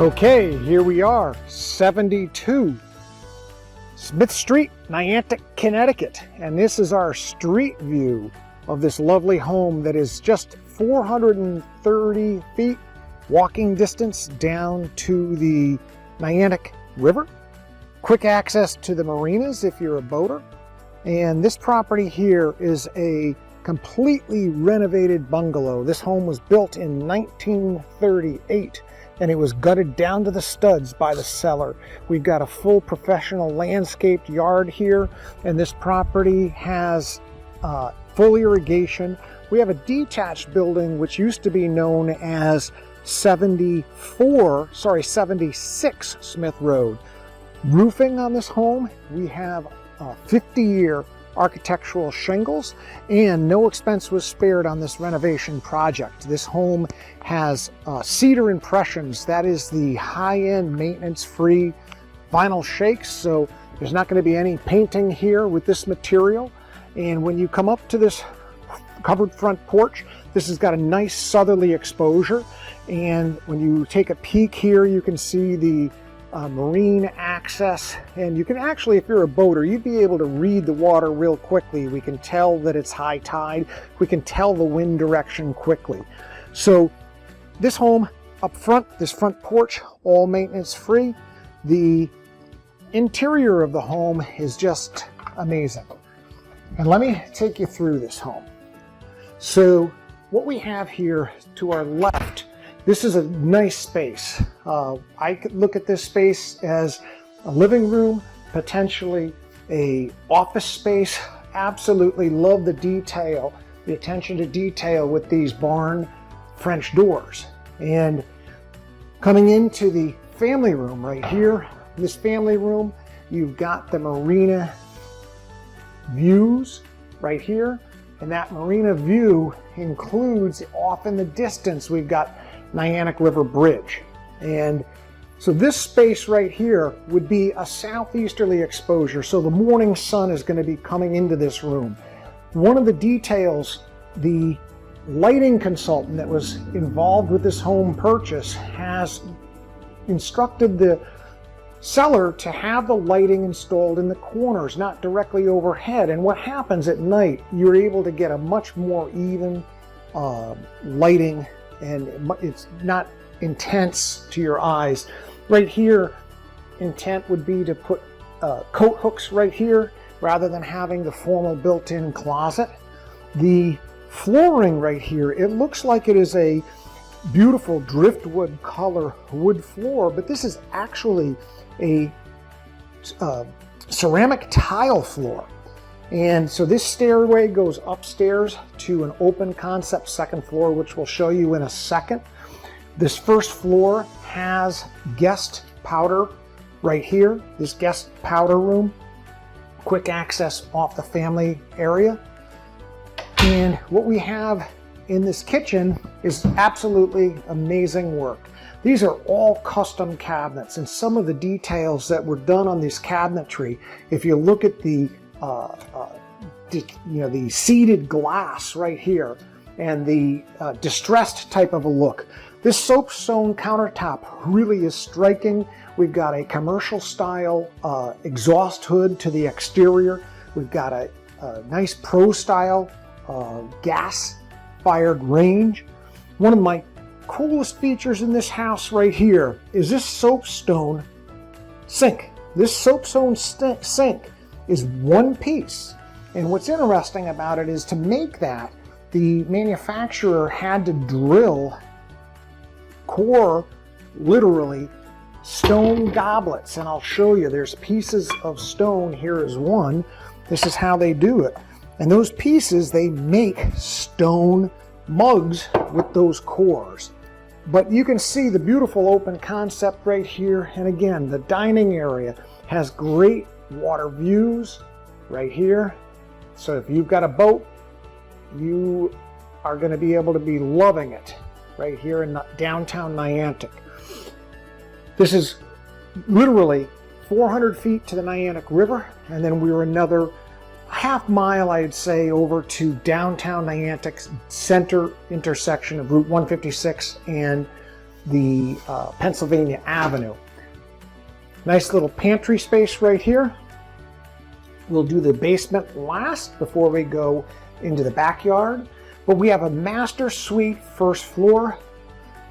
Okay, here we are, 72 Smith Street, Niantic, Connecticut. And this is our street view of this lovely home that is just 430 feet walking distance down to the Niantic River. Quick access to the marinas if you're a boater. And this property here is a completely renovated bungalow. This home was built in 1938. And it was gutted down to the studs by the seller. We've got a full professional landscaped yard here, and this property has full irrigation. We have a detached building which used to be known as 76 Smith Road. Roofing on this home, we have 50-year architectural shingles, and no expense was spared on this renovation project. This home has Cedar Impressions. That is the high-end maintenance-free vinyl shakes, so there's not going to be any painting here with this material. And when you come up to this covered front porch, this has got a nice southerly exposure, and when you take a peek here, you can see the marine access, and you can actually, if you're a boater, you'd be able to read the water real quickly. We can tell that it's high tide. We can tell the wind direction quickly. So this home up front, this front porch, all maintenance free. The interior of the home is just amazing. And let me take you through this home. So what we have here to our left, this is a nice space. I could look at this space as a living room, potentially a office space. Absolutely love the detail, the attention to detail with these barn French doors. And coming into the family room right here, this family room, you've got the marina views right here. And that marina view includes, off in the distance, we've got Niantic River Bridge. And so this space right here would be a southeasterly exposure, so the morning sun is going to be coming into this room. One of the details, the lighting consultant that was involved with this home purchase has instructed the seller to have the lighting installed in the corners, not directly overhead. And what happens at night, you're able to get a much more even lighting, and it's not intense to your eyes. Right here, intent would be to put coat hooks right here rather than having the formal built-in closet. The flooring right here, it looks like it is a beautiful driftwood color wood floor, but this is actually a ceramic tile floor. And so this stairway goes upstairs to an open concept second floor, which we'll show you in a second. This first floor has guest powder right here, this guest powder room, quick access off the family area. And what we have in this kitchen is absolutely amazing work. These are all custom cabinets, and some of the details that were done on this cabinetry, if you look at the the seeded glass right here and the distressed type of a look. This soapstone countertop really is striking. We've got a commercial style exhaust hood to the exterior. We've got a nice pro style gas fired range. One of my coolest features in this house right here is this soapstone sink. This soapstone sink is one piece. And what's interesting about it is, to make that, the manufacturer had to drill core, literally, stone goblets. And I'll show you, there's pieces of stone. Here is one. This is how they do it. And those pieces, they make stone mugs with those cores. But you can see the beautiful open concept right here. And again, the dining area has great water views right here. So if you've got a boat, you are going to be able to be loving it right here in downtown Niantic. This is literally 400 feet to the Niantic River, and then we're another half mile, I'd say, over to downtown Niantic's center intersection of Route 156 and the Pennsylvania Avenue. Nice little pantry space right here. We'll do the basement last before we go into the backyard. But we have a master suite first floor.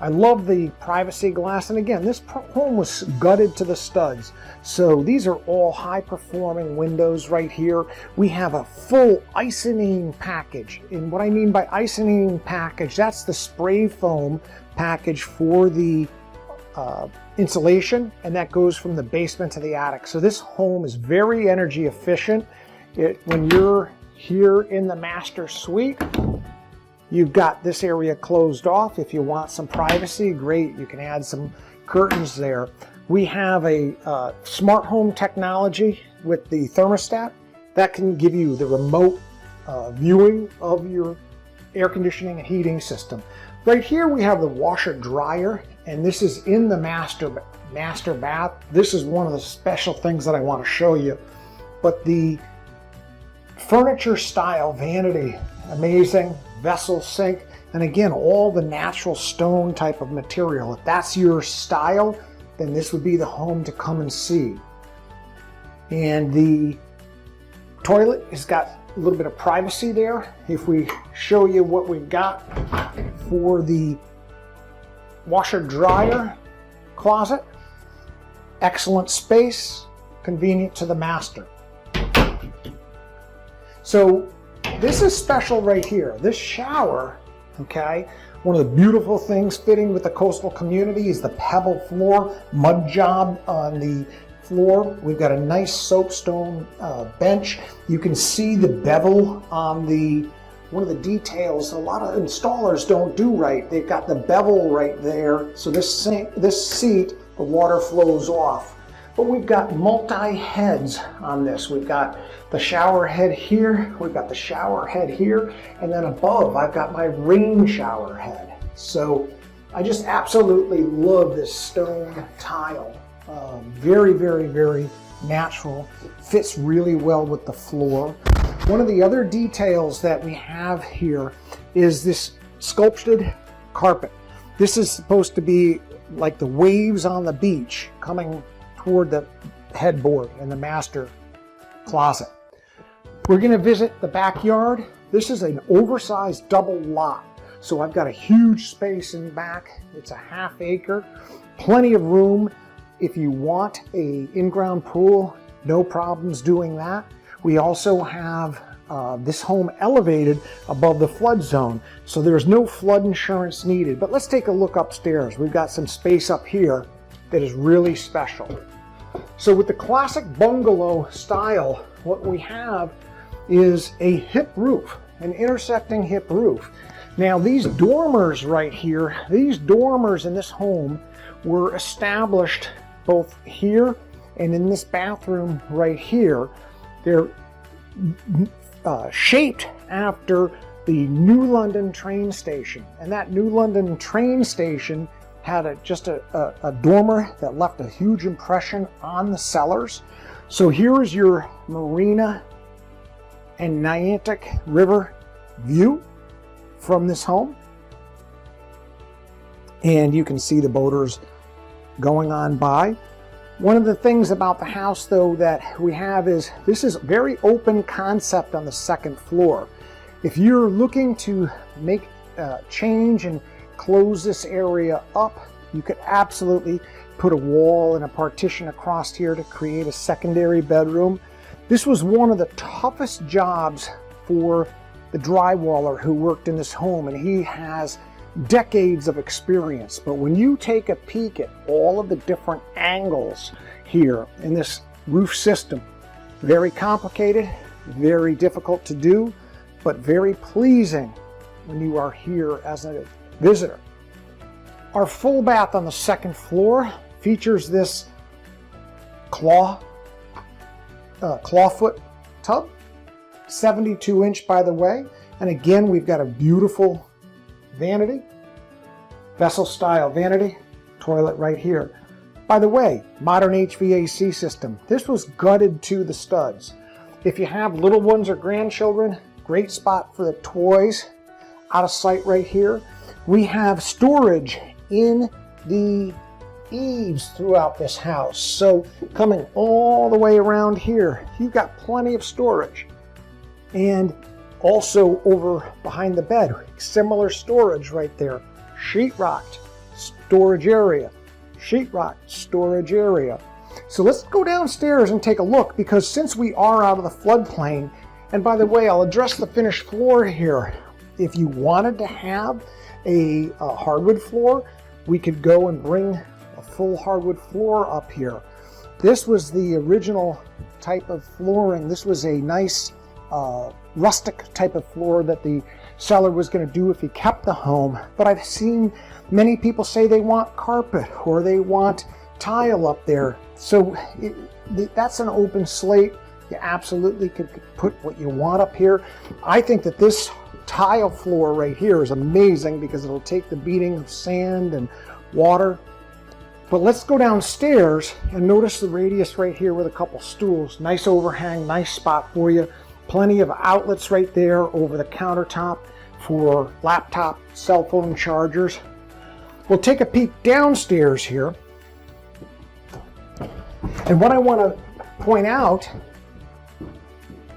I love the privacy glass, and again, this home was gutted to the studs. So these are all high performing windows right here. We have a full Icynene package. And what I mean by Icynene package, that's the spray foam package for the insulation, and that goes from the basement to the attic. So this home is very energy efficient. When you're here in the master suite, you've got this area closed off. If you want some privacy, great. You can add some curtains there. We have a smart home technology with the thermostat that can give you the remote viewing of your air conditioning and heating system. Right here we have the washer dryer, and this is in the master bath. This is one of the special things that I want to show you. But the furniture style vanity, amazing. Vessel sink, and again, all the natural stone type of material. If that's your style, then this would be the home to come and see. And the toilet has got a little bit of privacy there. If we show you what we've got for the washer dryer closet, excellent space, convenient to the master. So this is special right here. This shower, okay, one of the beautiful things fitting with the coastal community is the pebble floor, mud job on the floor. We've got a nice soapstone bench. You can see the bevel on one of the details a lot of installers don't do right. They've got the bevel right there. So this seat, the water flows off. But we've got multi-heads on this. We've got the shower head here, we've got the shower head here, and then above I've got my rain shower head. So I just absolutely love this stone tile. Very, very, very natural. Fits really well with the floor. One of the other details that we have here is this sculpted carpet. This is supposed to be like the waves on the beach coming toward the headboard in the master closet. We're going to visit the backyard. This is an oversized double lot. So I've got a huge space in back. It's a ½ acre, plenty of room. If you want a in-ground pool, no problems doing that. We also have this home elevated above the flood zone, so there's no flood insurance needed. But let's take a look upstairs. We've got some space up here that is really special. So with the classic bungalow style, what we have is a hip roof, an intersecting hip roof. Now these dormers right here, these dormers in this home were established both here and in this bathroom right here. They're shaped after the New London train station, and that New London train station had just a dormer that left a huge impression on the cellars. So here is your marina and Niantic River view from this home. And you can see the boaters going on by. One of the things about the house though that we have is this is a very open concept on the second floor. If you're looking to make a change and close this area up, you could absolutely put a wall and a partition across here to create a secondary bedroom. This was one of the toughest jobs for the drywaller who worked in this home, and he has decades of experience. But when you take a peek at all of the different angles here in this roof system, very complicated, very difficult to do, but very pleasing when you are here as a visitor. Our full bath on the second floor features this clawfoot tub, 72-inch by the way. And again, we've got a beautiful vanity, vessel style vanity, toilet right here. By the way, modern HVAC system. This was gutted to the studs. If you have little ones or grandchildren, great spot for the toys. Out of sight right here. We have storage in the eaves throughout this house. So coming all the way around here, you've got plenty of storage. And also over behind the bed, similar storage right there. Sheetrocked storage area, sheetrocked storage area. So let's go downstairs and take a look, because since we are out of the floodplain, and by the way, I'll address the finished floor here. If you wanted to have a hardwood floor, we could go and bring a full hardwood floor up here. This was the original type of flooring. This was a nice rustic type of floor that the seller was going to do if he kept the home. But I've seen many people say they want carpet or they want tile up there. So that's an open slate. You absolutely could put what you want up here. I think that this tile floor right here is amazing because it'll take the beating of sand and water. But let's go downstairs and notice the radius right here with a couple stools. Nice overhang, nice spot for you. Plenty of outlets right there over the countertop for laptop, cell phone chargers. We'll take a peek downstairs here. And what I want to point out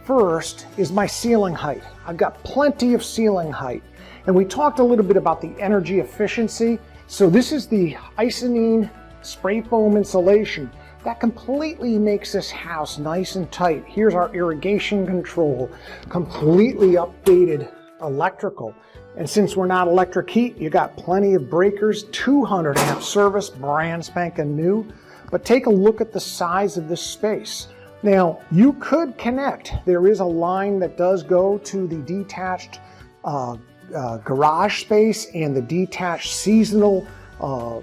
first is my ceiling height. I've got plenty of ceiling height. And we talked a little bit about the energy efficiency. So this is the Icynene spray foam insulation. That completely makes this house nice and tight. Here's our irrigation control, completely updated electrical. And since we're not electric heat, you got plenty of breakers, 200 amp service, brand spanking new. But take a look at the size of this space. Now, you could connect. There is a line that does go to the detached garage space and the detached seasonal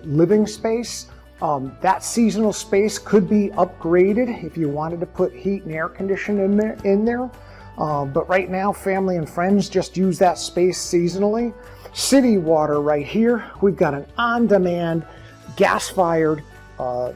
living space. That seasonal space could be upgraded if you wanted to put heat and air conditioning in there. But right now, family and friends just use that space seasonally. City water right here. We've got an on-demand gas-fired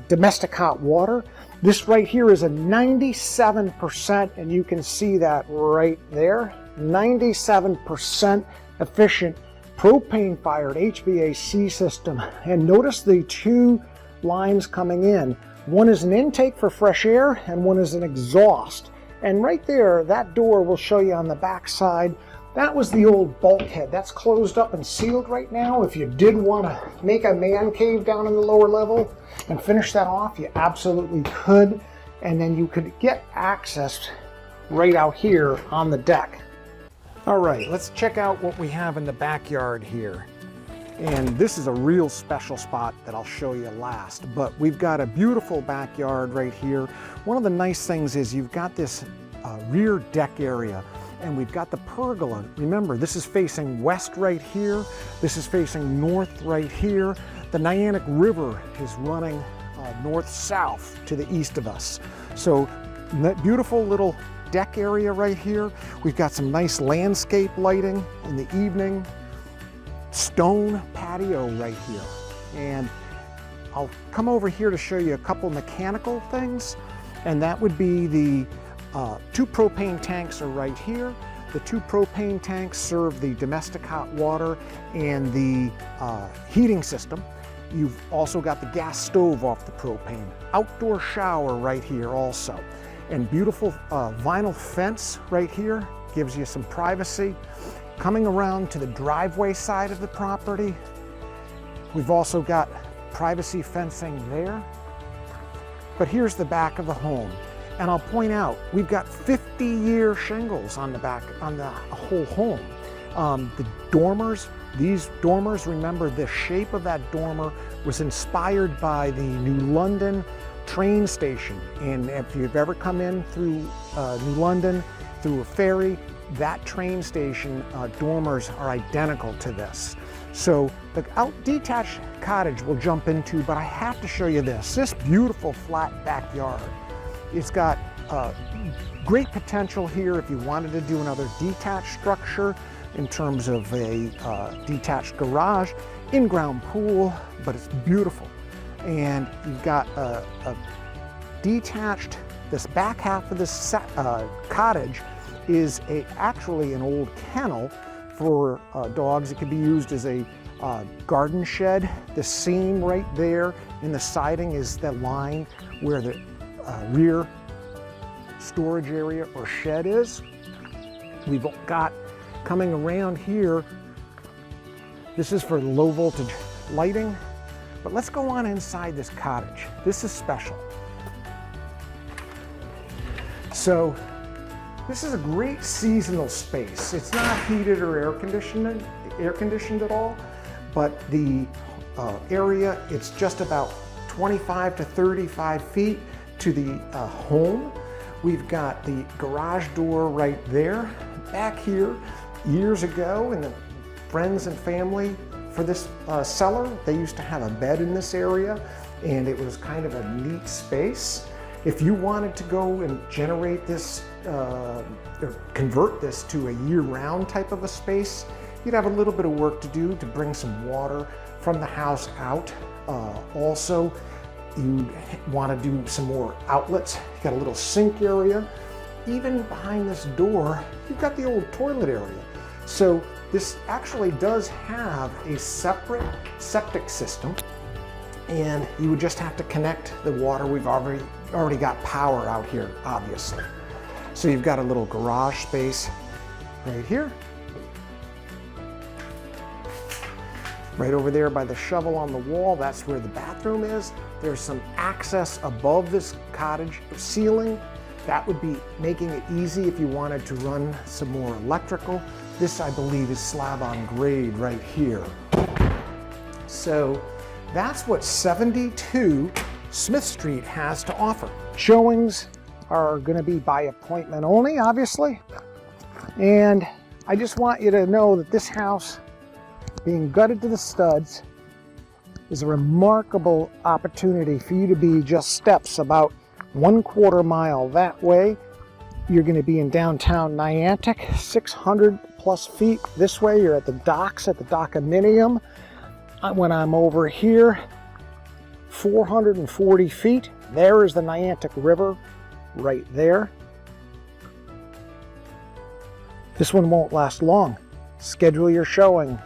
domestic hot water. This right here is a 97%, and you can see that right there. 97% efficient propane-fired HVAC system. And notice the two lines coming in. One is an intake for fresh air and one is an exhaust. And right there, that door will show you on the back side. That was the old bulkhead. That's closed up and sealed right now. If you did want to make a man cave down in the lower level and finish that off, you absolutely could. And then you could get access right out here on the deck. All right, let's check out what we have in the backyard here. And this is a real special spot that I'll show you last, but we've got a beautiful backyard right here. One of the nice things is you've got this rear deck area, and we've got the pergola. Remember, this is facing west right here. This is facing north right here. The Niantic River is running north-south to the east of us. So that beautiful little deck area right here. We've got some nice landscape lighting in the evening. Stone patio right here. And I'll come over here to show you a couple mechanical things. And that would be the two propane tanks are right here. The two propane tanks serve the domestic hot water and the heating system. You've also got the gas stove off the propane. Outdoor shower right here also. And beautiful vinyl fence right here gives you some privacy. Coming around to the driveway side of the property, we've also got privacy fencing there. But here's the back of the home. And I'll point out, we've got 50-year shingles on the back, on the whole home. The dormers, these dormers, remember the shape of that dormer was inspired by the New London train station. And if you've ever come in through New London, through a ferry, that train station dormers are identical to this. So the detached cottage we'll jump into, but I have to show you this. This beautiful flat backyard. It's got great potential here if you wanted to do another detached structure in terms of a detached garage, in-ground pool, but it's beautiful. And you've got a detached, this back half of this cottage is actually an old kennel for dogs. It could be used as a garden shed. The seam right there in the siding is the line where the rear storage area or shed is. We've got coming around here, this is for low voltage lighting, but let's go on inside this cottage. This is special. So this is a great seasonal space. It's not heated or air conditioned at all, but the area, it's just about 25 to 35 feet to the home. We've got the garage door right there. Back here, years ago, and the friends and family for this cellar, they used to have a bed in this area, and it was kind of a neat space. If you wanted to go and generate this, or convert this to a year-round type of a space, you'd have a little bit of work to do to bring some water from the house out. Also, you want to do some more outlets. You got a little sink area. Even behind this door, you've got the old toilet area. So this actually does have a separate septic system, and you would just have to connect the water. We've already got power out here, obviously. So you've got a little garage space right here. Right over there by the shovel on the wall, that's where the bathroom is. There's some access above this cottage ceiling. That would be making it easy if you wanted to run some more electrical. This, I believe, is slab on grade right here. So that's what 72 Smith Street has to offer. Showings are going to be by appointment only, obviously. And I just want you to know that this house, being gutted to the studs, is a remarkable opportunity for you to be just steps about 1/4 mile that way. You're going to be in downtown Niantic, 600 plus feet this way. You're at the docks, at the Dockoninium. When I'm over here, 440 feet. There is the Niantic River right there. This one won't last long. Schedule your showing.